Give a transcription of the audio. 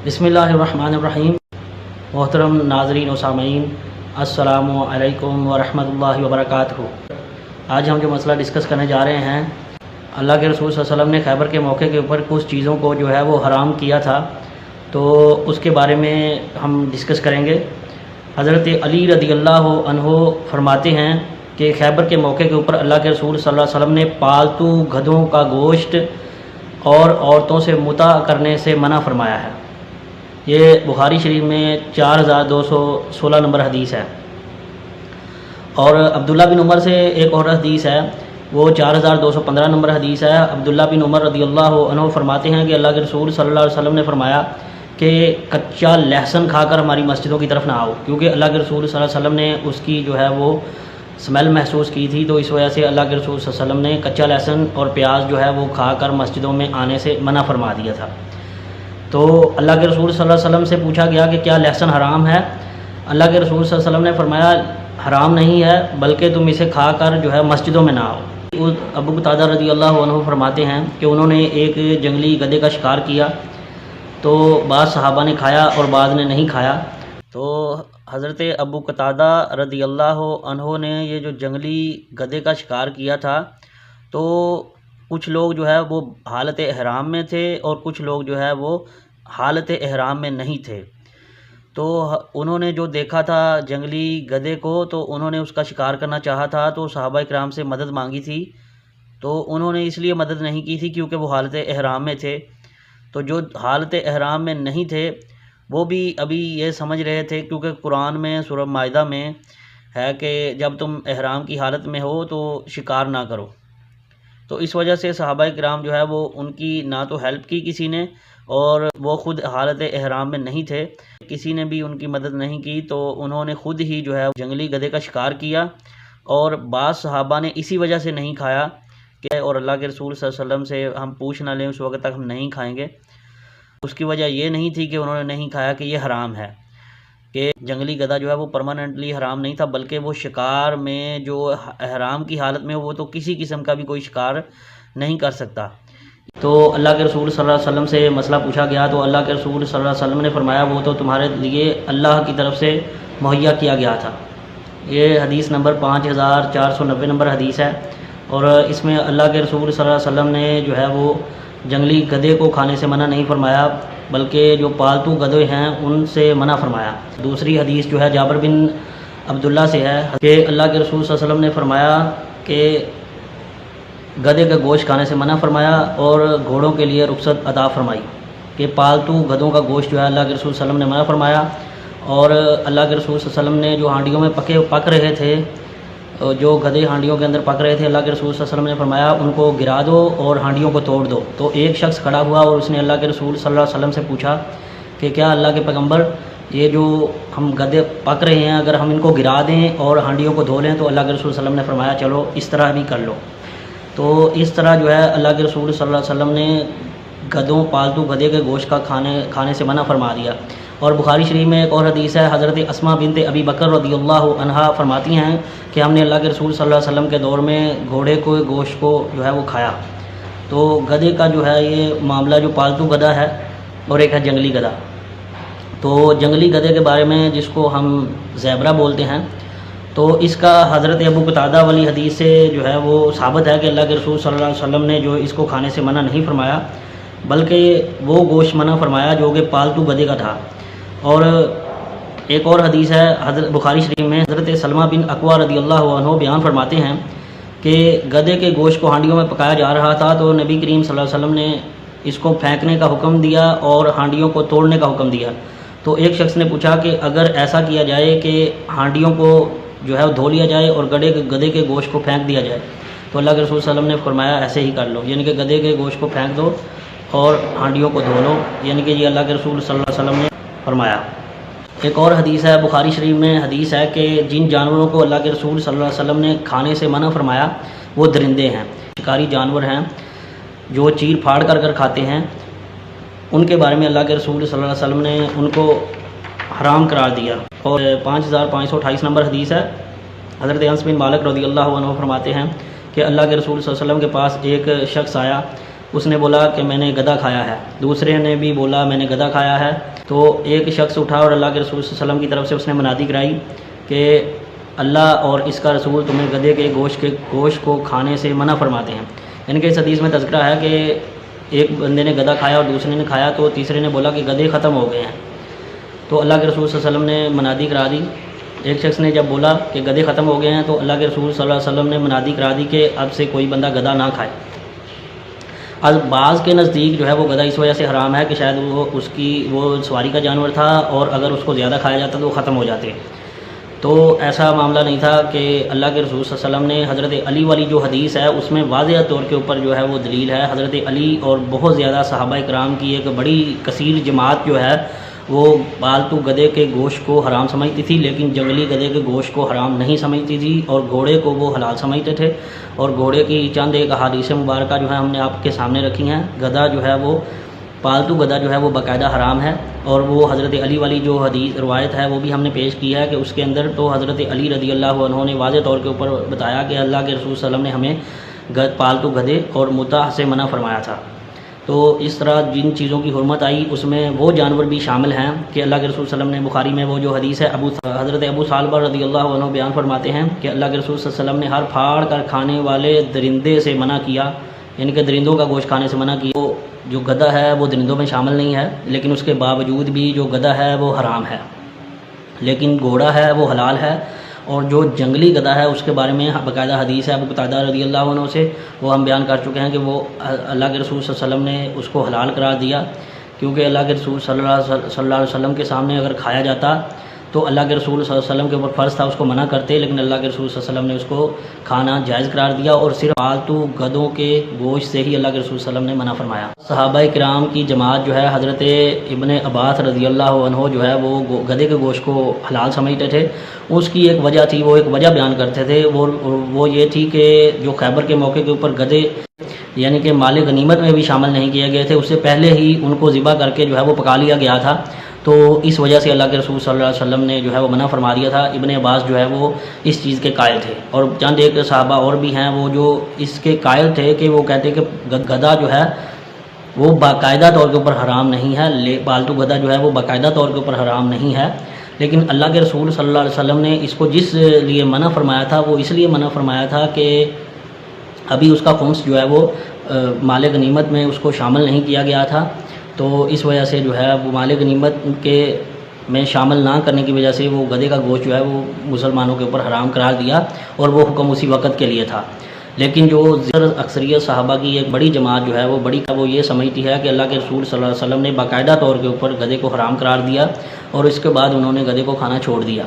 بسم اللہ الرحمن الرحیم۔ محترم ناظرین و سامعین، السلام علیکم ورحمۃ اللہ وبرکاتہ۔ آج ہم جو مسئلہ ڈسکس کرنے جا رہے ہیں، اللہ کے رسول صلی اللہ علیہ وسلم نے خیبر کے موقع کے اوپر کچھ چیزوں کو جو ہے وہ حرام کیا تھا، تو اس کے بارے میں ہم ڈسکس کریں گے۔ حضرت علی رضی اللہ عنہ فرماتے ہیں کہ خیبر کے موقع کے اوپر اللہ کے رسول صلی اللہ علیہ وسلم نے پالتو گدھوں کا گوشت اور عورتوں سے متع کرنے سے منع فرمایا ہے۔ یہ بخاری شریف میں 4216 نمبر حدیث ہے، اور عبداللہ بن عمر سے ایک اور حدیث ہے، وہ 4215 نمبر حدیث ہے۔ عبداللہ بن عمر رضی اللہ عنہ فرماتے ہیں کہ اللہ کے رسول صلی اللہ علیہ وسلم نے فرمایا کہ کچا لہسن کھا کر ہماری مسجدوں کی طرف نہ آؤ، کیونکہ اللہ کے رسول صلی اللہ علیہ وسلم نے اس کی جو ہے وہ اسمیل محسوس کی تھی، تو اس وجہ سے اللہ کے رسول صلی اللہ علیہ وسلم نے کچا لہسن اور پیاز جو ہے وہ کھا کر مسجدوں میں آنے سے منع فرما دیا تھا۔ تو اللہ کے رسول صلی اللہ علیہ وسلم سے پوچھا گیا کہ کیا لہسن حرام ہے؟ اللہ کے رسول صلی اللہ علیہ وسلم نے فرمایا حرام نہیں ہے، بلکہ تم اسے کھا کر جو ہے مسجدوں میں نہ آؤ۔ ابو قتادہ رضی اللہ عنہ فرماتے ہیں کہ انہوں نے ایک جنگلی گدھے کا شکار کیا، تو بعض صحابہ نے کھایا اور بعض نے نہیں کھایا۔ تو حضرت ابو قتادہ رضی اللہ عنہ نے یہ جو جنگلی گدھے کا شکار کیا تھا، تو کچھ لوگ جو ہے وہ حالت احرام میں تھے اور کچھ لوگ جو ہے وہ حالت احرام میں نہیں تھے۔ تو انہوں نے جو دیکھا تھا جنگلی گدھے کو، تو انہوں نے اس کا شکار کرنا چاہا تھا، تو صحابہ کرام سے مدد مانگی تھی، تو انہوں نے اس لیے مدد نہیں کی تھی کیونکہ وہ حالت احرام میں تھے۔ تو جو حالت احرام میں نہیں تھے وہ بھی ابھی یہ سمجھ رہے تھے، کیونکہ قرآن میں سورہ مائدہ میں ہے کہ جب تم احرام کی حالت میں ہو تو شکار نہ کرو، تو اس وجہ سے صحابہ کرام جو ہے وہ ان کی نہ تو ہیلپ کی کسی نے، اور وہ خود حالت احرام میں نہیں تھے، کسی نے بھی ان کی مدد نہیں کی، تو انہوں نے خود ہی جو ہے جنگلی گدھے کا شکار کیا، اور بعض صحابہ نے اسی وجہ سے نہیں کھایا کہ اور اللہ کے رسول صلی اللہ علیہ وسلم سے ہم پوچھ نہ لیں اس وقت تک ہم نہیں کھائیں گے۔ اس کی وجہ یہ نہیں تھی کہ انہوں نے نہیں کھایا کہ یہ حرام ہے، کہ جنگلی گدھا جو ہے وہ پرماننٹلی حرام نہیں تھا، بلکہ وہ شکار میں جو احرام کی حالت میں وہ تو کسی قسم کا بھی کوئی شکار نہیں کر سکتا۔ تو اللہ کے رسول صلی اللہ علیہ وسلم سے مسئلہ پوچھا گیا، تو اللہ کے رسول صلی اللہ علیہ وسلم نے فرمایا وہ تو تمہارے لیے اللہ کی طرف سے مہیا کیا گیا تھا۔ یہ حدیث نمبر 5490 نمبر حدیث ہے، اور اس میں اللہ کے رسول صلی اللہ علیہ وسلم نے جو ہے وہ جنگلی گدھے کو کھانے سے منع نہیں فرمایا، بلکہ جو پالتو گدھے ہیں ان سے منع فرمایا۔ دوسری حدیث جو ہے جابر بن عبداللہ سے ہے کہ اللہ کے رسول صلی اللہ علیہ وسلم نے فرمایا کہ گدھے کا گوشت کھانے سے منع فرمایا اور گھوڑوں کے لیے رخصت عطا فرمائی، کہ پالتو گدھوں کا گوشت جو ہے اللہ کے رسول صلی اللہ علیہ وسلم نے منع فرمایا، اور اللہ کے رسول صلی اللہ علیہ وسلم نے جو ہانڈیوں میں پک رہے تھے، جو گدھے ہانڈیوں کے اندر پک رہے تھے، اللہ کے رسول صلی اللہ علیہ وسلم نے فرمایا ان کو گرا دو اور ہانڈیوں کو توڑ دو۔ تو ایک شخص کھڑا ہوا اور اس نے اللہ کے رسول صلی اللہ علیہ وسلم سے پوچھا کہ کیا اللہ کے پیغمبر، یہ جو ہم گدھے پک رہے ہیں اگر ہم ان کو گرا دیں اور ہانڈیوں کو دھو لیں؟ تو اللہ کے رسول صلی اللہ علیہ وسلم نے فرمایا چلو اس طرح بھی کر لو۔ تو اس طرح جو ہے اللہ کے رسول صلی اللہ علیہ وسلم نے گدھوں پالتو گدھے کے گوشت کا کھانے سے منع فرما دیا۔ اور بخاری شریف میں ایک اور حدیث ہے، حضرت اسماء بنت ابی بکر رضی اللہ عنہا فرماتی ہیں کہ ہم نے اللہ کے رسول صلی اللہ علیہ وسلم کے دور میں گھوڑے کو گوشت کو جو ہے وہ کھایا۔ تو گدھے کا جو ہے یہ معاملہ جو پالتو گدھا ہے اور ایک ہے جنگلی گدھا، تو جنگلی گدھے کے بارے میں جس کو ہم زیبرا بولتے ہیں، تو اس کا حضرت ابو قتادہ والی حدیث سے جو ہے وہ ثابت ہے کہ اللہ کے رسول صلی اللہ علیہ وسلم نے جو اس کو کھانے سے منع نہیں فرمایا، بلکہ وہ گوشت منع فرمایا جو کہ پالتو گدھے کا تھا۔ اور ایک اور حدیث ہے حضرت بخاری شریف میں، حضرت سلمہ بن اکوع رضی اللہ عنہ بیان فرماتے ہیں کہ گدھے کے گوشت کو ہانڈیوں میں پکایا جا رہا تھا، تو نبی کریم صلی اللہ علیہ وسلم نے اس کو پھینکنے کا حکم دیا اور ہانڈیوں کو توڑنے کا حکم دیا۔ تو ایک شخص نے پوچھا کہ اگر ایسا کیا جائے کہ ہانڈیوں کو جو ہے دھو لیا جائے اور گدھے کے گوشت کو پھینک دیا جائے، تو اللہ کے رسول صلی اللہ علیہ وسلم نے فرمایا ایسے ہی کر لو، یعنی کہ گدھے کے گوشت کو پھینک دو اور ہانڈیوں کو دھو لو، یعنی کہ یہ اللہ کے رسول صلی اللہ علیہ وسلم نے فرمایا۔ ایک اور حدیث ہے بخاری شریف میں، حدیث ہے کہ جن جانوروں کو اللہ کے رسول صلی اللہ علیہ وسلم نے کھانے سے منع فرمایا وہ درندے ہیں، شکاری جانور ہیں جو چیر پھاڑ کر کھاتے ہیں، ان کے بارے میں اللہ کے رسول صلی اللہ علیہ وسلم نے ان کو حرام قرار دیا۔ اور 5528 نمبر حدیث ہے، حضرت انس بن مالک رضی اللہ عنہ فرماتے ہیں کہ اللہ کے رسول صلی اللہ علیہ وسلم کے پاس ایک شخص آیا اس نے بولا کہ میں نے گدھا کھایا ہے، دوسرے نے بھی بولا میں نے گدھا کھایا ہے۔ تو ایک شخص اٹھا اور اللہ کے رسول صلی اللہ علیہ وسلم کی طرف سے اس نے منادی کرائی کہ اللہ اور اس کا رسول تمہیں گدھے کے گوشت کو کھانے سے منع فرماتے ہیں۔ یعنی کہ اس حدیث میں تذکرہ ہے کہ ایک بندے نے گدھا کھایا اور دوسرے نے کھایا، تو تیسرے نے بولا کہ گدھے ختم ہو گئے ہیں، تو اللہ کے رسول صلی اللہ علیہ وسلم نے منادی کرا دی۔ ایک شخص نے جب بولا کہ گدھے ختم ہو گئے ہیں تو اللہ کے رسول صلی اللہ علیہ وسلم نے منادی کرا دی کہ اب سے کوئی بندہ گدھا نہ کھائے۔ اب بعض کے نزدیک جو ہے وہ گدھا اس وجہ سے حرام ہے کہ شاید وہ سواری کا جانور تھا، اور اگر اس کو زیادہ کھایا جاتا تو وہ ختم ہو جاتے۔ تو ایسا معاملہ نہیں تھا کہ اللہ کے رسول صلی اللہ علیہ وسلم نے حضرت علی والی جو حدیث ہے اس میں واضح طور کے اوپر جو ہے وہ دلیل ہے۔ حضرت علی اور بہت زیادہ صحابہ کرام کی ایک بڑی کثیر جماعت جو ہے وہ پالتو گدھے کے گوشت کو حرام سمجھتی تھی، لیکن جنگلی گدھے کے گوشت کو حرام نہیں سمجھتی تھی، اور گھوڑے کو وہ حلال سمجھتے تھے۔ اور گھوڑے کی چند ایک احادیث مبارکہ جو ہے ہم نے آپ کے سامنے رکھی ہیں۔ گدھا جو ہے وہ پالتو گدھا جو ہے وہ باقاعدہ حرام ہے، اور وہ حضرت علی والی جو حدیث روایت ہے وہ بھی ہم نے پیش کی ہے کہ اس کے اندر تو حضرت علی رضی اللہ عنہ نے واضح طور کے اوپر بتایا کہ اللہ کے رسول صلی اللہ علیہ وسلم نے ہمیں پالتو گدھے اور متاع سے منع فرمایا تھا۔ تو اس طرح جن چیزوں کی حرمت آئی اس میں وہ جانور بھی شامل ہیں کہ اللہ کے رسول صلی اللہ علیہ وسلم نے بخاری میں وہ جو حدیث ہے حضرت ابو ثعلبہ رضی اللہ عنہ بیان فرماتے ہیں کہ اللہ کے رسول صلی اللہ علیہ وسلم نے ہر پھاڑ کر کھانے والے درندے سے منع کیا، یعنی کہ درندوں کا گوشت کھانے سے منع کیا۔ جو گدھا ہے وہ درندوں میں شامل نہیں ہے، لیکن اس کے باوجود بھی جو گدھا ہے وہ حرام ہے، لیکن گھوڑا ہے وہ حلال ہے۔ اور جو جنگلی گدھا ہے اس کے بارے میں باقاعدہ حدیث ہے ابو قتادہ رضی اللہ عنہ سے، وہ ہم بیان کر چکے ہیں کہ وہ اللہ کے رسول صلی اللہ علیہ وسلم نے اس کو حلال قرار دیا، کیونکہ اللہ کے رسول صلی اللہ علیہ وسلم کے سامنے اگر کھایا جاتا تو اللہ کے رسول صلی اللہ علیہ وسلم کے اوپر فرض تھا اس کو منع کرتے، لیکن اللہ کے رسول صلی اللہ علیہ وسلم نے اس کو کھانا جائز قرار دیا، اور صرف پالتو گدھوں کے گوشت سے ہی اللہ کے رسول صلی اللہ علیہ وسلم نے منع فرمایا۔ صحابہ کرام کی جماعت جو ہے حضرت ابن عباس رضی اللہ عنہ جو ہے وہ گدھے کے گوشت کو حلال سمجھتے تھے۔ اس کی ایک وجہ تھی، وہ ایک وجہ بیان کرتے تھے، وہ یہ تھی کہ جو خیبر کے موقع کے اوپر گدھے یعنی کہ مال غنیمت میں بھی شامل نہیں کیے گئے تھے، اس سے پہلے ہی ان کو ذبح کر کے جو ہے وہ پکا لیا گیا تھا، تو اس وجہ سے اللہ کے رسول صلی اللہ علیہ وسلم نے جو ہے وہ منع فرما دیا تھا۔ ابن عباس جو ہے وہ اس چیز کے قائل تھے، اور چند ایک صحابہ اور بھی ہیں وہ جو اس کے قائل تھے کہ وہ کہتے کہ گدھا جو ہے وہ باقاعدہ طور کے اوپر حرام نہیں ہے، پالتو گدھا جو ہے وہ باقاعدہ طور کے اوپر حرام نہیں ہے، لیکن اللہ کے رسول صلی اللہ علیہ وسلم نے اس کو جس لیے منع فرمایا تھا وہ اس لیے منع فرمایا تھا کہ ابھی اس کا خمس جو ہے وہ مال غنیمت میں اس کو شامل نہیں کیا گیا تھا، تو اس وجہ سے جو ہے وہ مال غنیمت کے میں شامل نہ کرنے کی وجہ سے وہ گدھے کا گوشت جو ہے وہ مسلمانوں کے اوپر حرام قرار دیا، اور وہ حکم اسی وقت کے لیے تھا۔ لیکن جو اکثریت صحابہ کی ایک بڑی جماعت جو ہے وہ یہ سمجھتی ہے کہ اللہ کے رسول صلی اللہ علیہ وسلم نے باقاعدہ طور کے اوپر گدھے کو حرام قرار دیا، اور اس کے بعد انہوں نے گدھے کو کھانا چھوڑ دیا۔